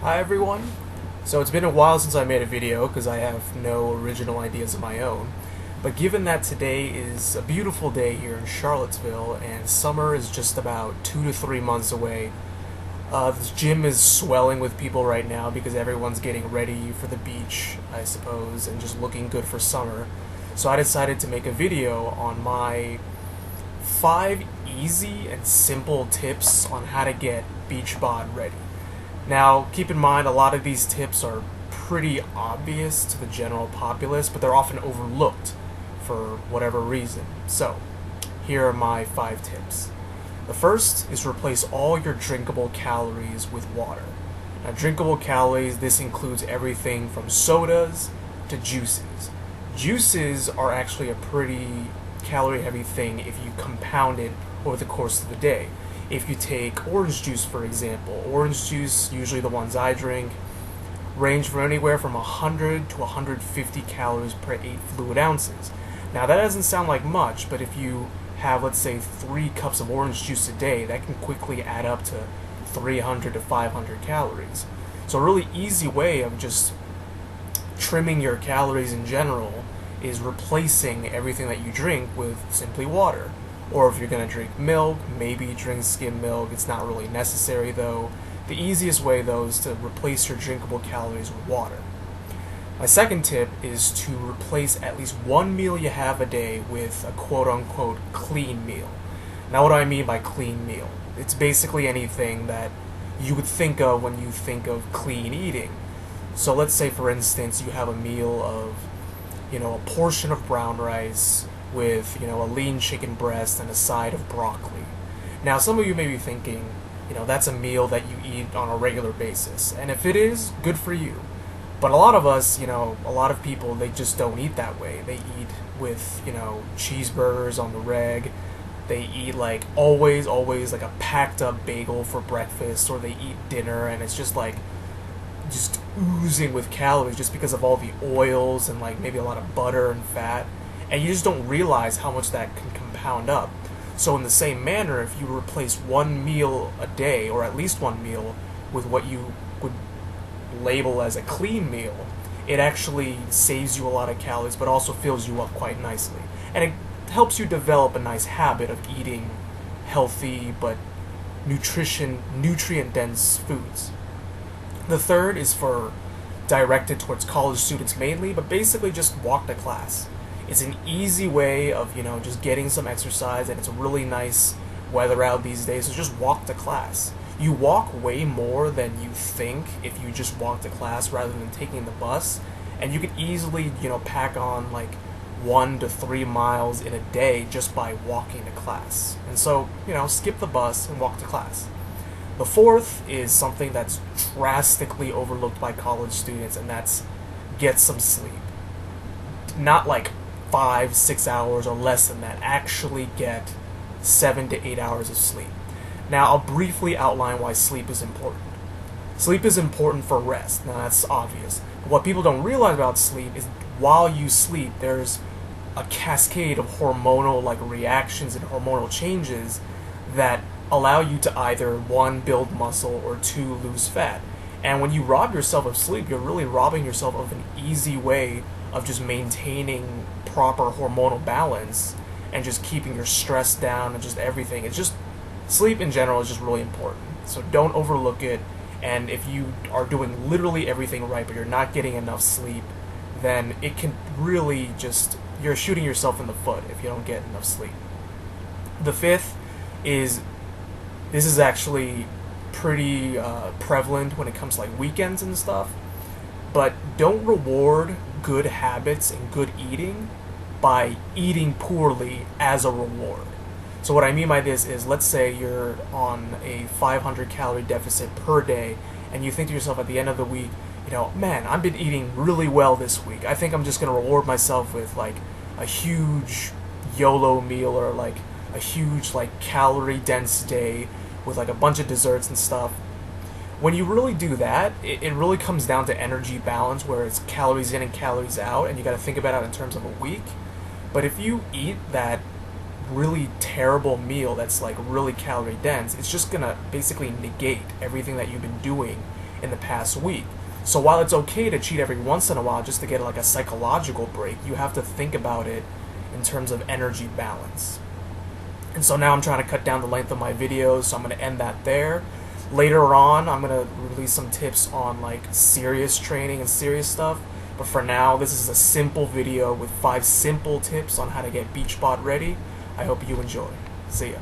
Hi everyone. So it's been a while since I made a video because I have no original ideas of my own. But given that today is a beautiful day here in Charlottesville and summer is just about 2 to 3 months away, this gym is swelling with people right now because everyone's getting ready for the beach, I suppose, and just looking good for summer. So I decided to make a video on my 5 easy and simple tips on how to get beach bod ready. Now, keep in mind, a lot of these tips are pretty obvious to the general populace, but they're often overlooked for whatever reason. So, here are my 5 tips. The first is replace all your drinkable calories with water. Now, drinkable calories, this includes everything from sodas to juices. Juices are actually a pretty calorie-heavy thing if you compound it over the course of the day. If you take orange juice, for example, orange juice, usually the ones I drink, range from anywhere from 100 to 150 calories per 8 fluid ounces. Now that doesn't sound like much, but if you have, let's say, 3 cups of orange juice a day, that can quickly add up to 300 to 500 calories. So a really easy way of just trimming your calories in general is replacing everything that you drink with simply water. Or if you're going to drink milk, maybe drink skim milk. It's not really necessary though. The easiest way though is to replace your drinkable calories with water. My second tip is to replace at least one meal you have a day with a quote-unquote clean meal. Now what do I mean by clean meal? It's basically anything that you would think of when you think of clean eating. So let's say for instance you have a meal of, a portion of brown rice with, a lean chicken breast and a side of broccoli. Now, some of you may be thinking, that's a meal that you eat on a regular basis. And if it is, good for you. But a lot of us, a lot of people, they just don't eat that way. They eat with, cheeseburgers on the reg. They eat always like a packed up bagel for breakfast, or they eat dinner and it's just oozing with calories just because of all the oils and maybe a lot of butter and fat. And you just don't realize how much that can compound up. So in the same manner, if you replace one meal a day, or at least one meal, with what you would label as a clean meal, it actually saves you a lot of calories, but also fills you up quite nicely. And it helps you develop a nice habit of eating healthy, but nutrient-dense foods. The third is directed towards college students mainly, but basically just walk to class. It's an easy way of, just getting some exercise, and it's really nice weather out these days, so just walk to class. You walk way more than you think if you just walk to class rather than taking the bus, and you could easily, pack on 1 to 3 miles in a day just by walking to class. And so, skip the bus and walk to class. The fourth is something that's drastically overlooked by college students, and that's get some sleep. Not 5-6 hours or less than that. Actually get 7 to 8 hours of sleep. Now I'll briefly outline why sleep is important. Sleep is important for rest. Now that's obvious. But what people don't realize about sleep is while you sleep, there's a cascade of hormonal reactions and hormonal changes that allow you to either 1, build muscle, or 2, lose fat. And when you rob yourself of sleep, you're really robbing yourself of an easy way of just maintaining proper hormonal balance and just keeping your stress down and just everything. It's just, sleep in general is just really important. So don't overlook it. And if you are doing literally everything right but you're not getting enough sleep, then it can really just, you're shooting yourself in the foot if you don't get enough sleep. The fifth is, this is actually pretty prevalent when it comes to weekends and stuff, but don't reward good habits and good eating by eating poorly as a reward. So what I mean by this is, let's say you're on a 500 calorie deficit per day and you think to yourself at the end of the week, man, I've been eating really well this week. I think I'm just going to reward myself with a huge YOLO meal, or a huge calorie dense day with a bunch of desserts and stuff. When you really do that, it really comes down to energy balance, where it's calories in and calories out, and you got to think about it in terms of a week. But if you eat that really terrible meal that's really calorie dense, it's just gonna basically negate everything that you've been doing in the past week. So while it's okay to cheat every once in a while just to get like a psychological break, you have to think about it in terms of energy balance. And so now I'm trying to cut down the length of my videos, so I'm going to end that there. Later on, I'm going to release some tips on like serious training and serious stuff. But for now, this is a simple video with 5 simple tips on how to get Beachbot ready. I hope you enjoy. See ya.